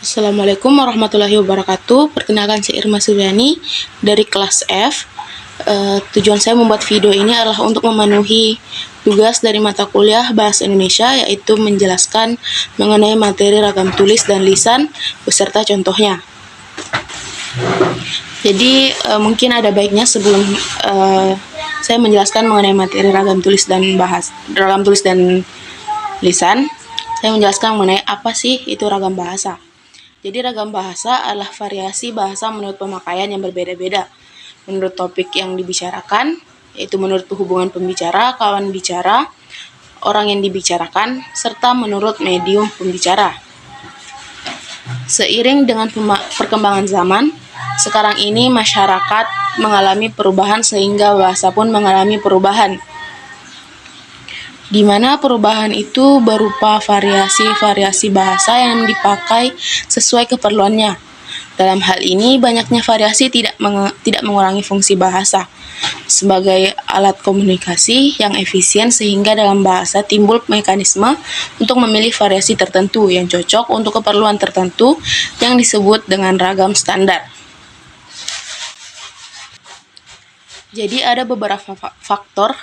Assalamualaikum warahmatullahi wabarakatuh. Perkenalkan saya Irma Suryani dari kelas F. Tujuan saya membuat video ini adalah untuk memenuhi tugas dari mata kuliah Bahasa Indonesia, yaitu menjelaskan mengenai materi ragam tulis dan lisan beserta contohnya. Jadi mungkin ada baiknya sebelum saya menjelaskan mengenai materi ragam tulis dan lisan, saya menjelaskan mengenai apa sih itu ragam bahasa. Jadi ragam bahasa adalah variasi bahasa menurut pemakaian yang berbeda-beda, menurut topik yang dibicarakan, yaitu menurut hubungan pembicara, kawan bicara, orang yang dibicarakan, serta menurut medium pembicara. Seiring dengan perkembangan zaman, sekarang ini masyarakat mengalami perubahan sehingga bahasa pun mengalami perubahan, di mana perubahan itu berupa variasi-variasi bahasa yang dipakai sesuai keperluannya. Dalam hal ini, banyaknya variasi tidak mengurangi fungsi bahasa sebagai alat komunikasi yang efisien, sehingga dalam bahasa timbul mekanisme untuk memilih variasi tertentu yang cocok untuk keperluan tertentu yang disebut dengan ragam standar. Jadi ada beberapa faktor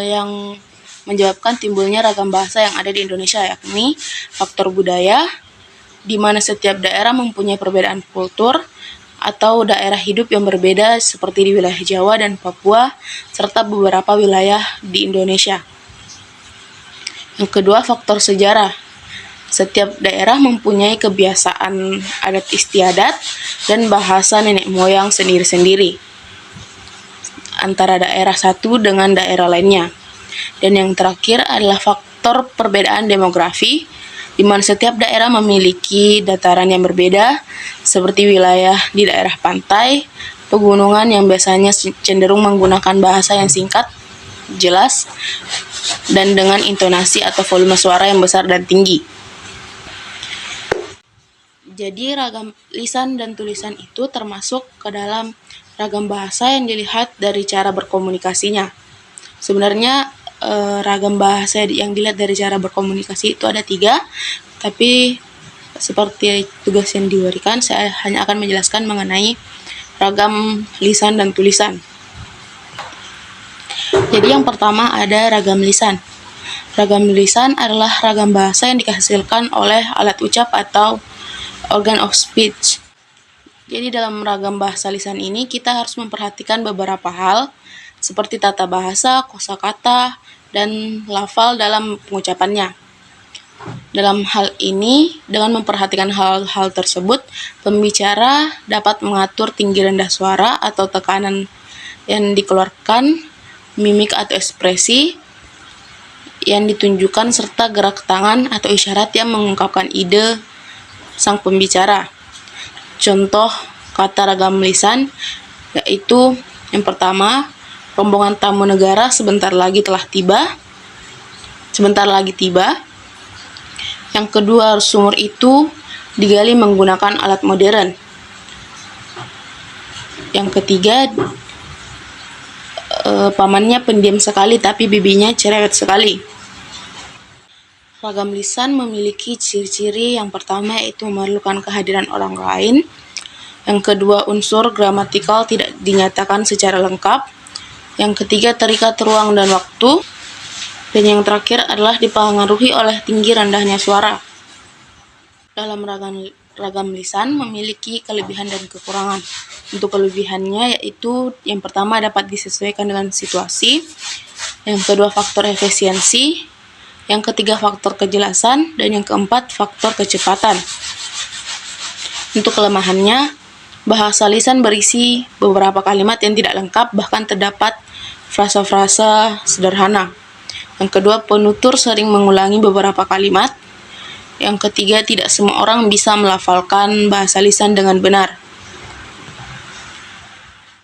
yang menyebabkan timbulnya ragam bahasa yang ada di Indonesia, yakni faktor budaya, di mana setiap daerah mempunyai perbedaan kultur atau daerah hidup yang berbeda seperti di wilayah Jawa dan Papua, serta beberapa wilayah di Indonesia. Yang kedua, faktor sejarah. Setiap daerah mempunyai kebiasaan adat istiadat dan bahasa nenek moyang sendiri-sendiri antara daerah satu dengan daerah lainnya. Dan yang terakhir adalah faktor perbedaan demografi, di mana setiap daerah memiliki dataran yang berbeda, seperti wilayah di daerah pantai, pegunungan yang biasanya cenderung menggunakan bahasa yang singkat, jelas, dan dengan intonasi atau volume suara yang besar dan tinggi. Jadi ragam lisan dan tulisan itu termasuk ke dalam ragam bahasa yang dilihat dari cara berkomunikasinya. Sebenarnya ragam bahasa yang dilihat dari cara berkomunikasi itu ada 3, tapi seperti tugas yang diberikan, saya hanya akan menjelaskan mengenai ragam lisan dan tulisan. Jadi yang pertama ada ragam lisan. Ragam lisan adalah ragam bahasa yang dihasilkan oleh alat ucap atau organ of speech. Jadi dalam ragam bahasa lisan ini kita harus memperhatikan beberapa hal, seperti tata bahasa, kosakata, dan lafal dalam pengucapannya. Dalam hal ini, dengan memperhatikan hal-hal tersebut, pembicara dapat mengatur tinggi rendah suara atau tekanan yang dikeluarkan, mimik atau ekspresi yang ditunjukkan, serta gerak tangan atau isyarat yang mengungkapkan ide sang pembicara. Contoh kata ragam lisan yaitu yang pertama, rombongan tamu negara sebentar lagi tiba. Yang kedua, sumur itu digali menggunakan alat modern. Yang ketiga, pamannya pendiam sekali tapi bibinya cerewet sekali. Ragam lisan memiliki ciri-ciri yang pertama yaitu memerlukan kehadiran orang lain. Yang kedua, unsur gramatikal tidak dinyatakan secara lengkap. Yang ketiga, terikat ruang dan waktu. Dan yang terakhir adalah dipengaruhi oleh tinggi rendahnya suara. Dalam ragam lisan memiliki kelebihan dan kekurangan. Untuk kelebihannya yaitu yang pertama dapat disesuaikan dengan situasi. Yang kedua, faktor efisiensi. Yang ketiga, faktor kejelasan. Dan yang keempat, faktor kecepatan. Untuk kelemahannya, bahasa lisan berisi beberapa kalimat yang tidak lengkap, bahkan terdapat frasa-frasa sederhana. Yang kedua, penutur sering mengulangi beberapa kalimat. Yang ketiga, tidak semua orang bisa melafalkan bahasa lisan dengan benar.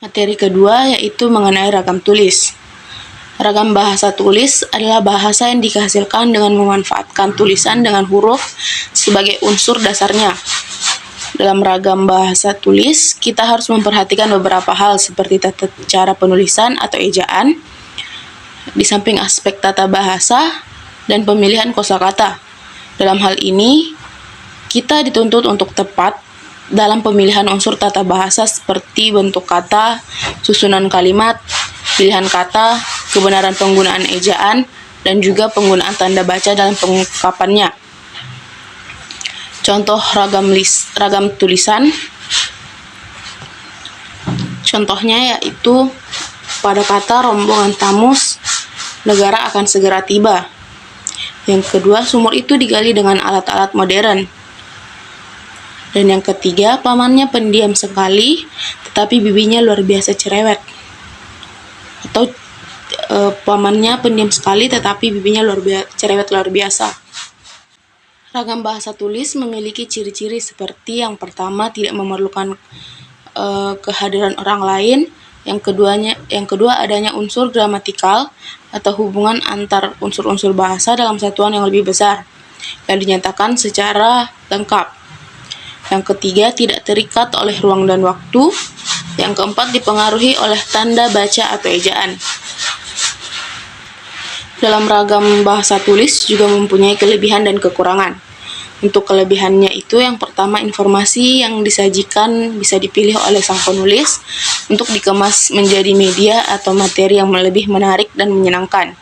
Materi kedua yaitu mengenai ragam tulis. Ragam bahasa tulis adalah bahasa yang dihasilkan dengan memanfaatkan tulisan dengan huruf sebagai unsur dasarnya. Dalam ragam bahasa tulis, kita harus memperhatikan beberapa hal seperti tata cara penulisan atau ejaan, di samping aspek tata bahasa dan pemilihan kosakata. Dalam hal ini, Kita dituntut untuk tepat dalam pemilihan unsur tata bahasa seperti bentuk kata, susunan kalimat, pilihan kata, kebenaran penggunaan ejaan, dan juga penggunaan tanda baca dalam pengungkapannya. Contoh ragam tulisan. Contohnya yaitu pada kata rombongan tamus, negara akan segera tiba. Yang kedua, sumur itu digali dengan alat-alat modern. Dan yang ketiga, pamannya pendiam sekali, tetapi bibinya luar biasa cerewet. Atau pamannya pendiam sekali, tetapi bibinya cerewet luar biasa. Ragam bahasa tulis memiliki ciri-ciri seperti yang pertama, tidak memerlukan kehadiran orang lain. Yang kedua adanya unsur gramatikal atau hubungan antar unsur-unsur bahasa dalam satuan yang lebih besar yang dinyatakan secara lengkap. Yang ketiga, tidak terikat oleh ruang dan waktu. Yang keempat, dipengaruhi oleh tanda baca atau ejaan. Dalam ragam bahasa tulis juga mempunyai kelebihan dan kekurangan. Untuk kelebihannya itu, yang pertama, informasi yang disajikan bisa dipilih oleh sang penulis untuk dikemas menjadi media atau materi yang lebih menarik dan menyenangkan.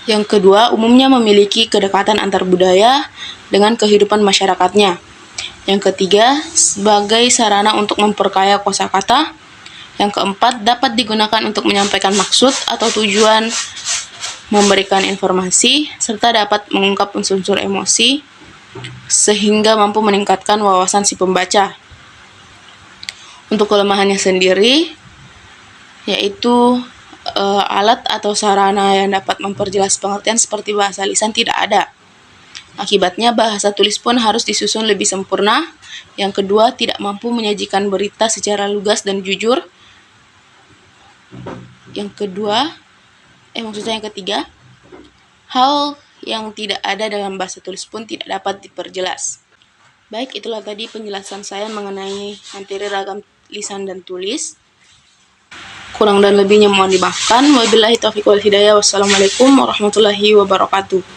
Yang kedua, umumnya memiliki kedekatan antar budaya dengan kehidupan masyarakatnya. Yang ketiga, sebagai sarana untuk memperkaya kosakata. Yang keempat, dapat digunakan untuk menyampaikan maksud atau tujuan, memberikan informasi, serta dapat mengungkap unsur-unsur emosi, sehingga mampu meningkatkan wawasan si pembaca. Untuk kelemahannya sendiri, yaitu alat atau sarana yang dapat memperjelas pengertian seperti bahasa lisan tidak ada. Akibatnya, bahasa tulis pun harus disusun lebih sempurna. Yang kedua, tidak mampu menyajikan berita secara lugas dan jujur. Yang ketiga, hal yang tidak ada dalam bahasa tulis pun tidak dapat diperjelas. Baik, itulah tadi penjelasan saya mengenai materi ragam lisan dan tulis. Kurang dan lebihnya mohon dimaafkan. Wabillahi taufiq wal hidayah. Wassalamualaikum warahmatullahi wabarakatuh.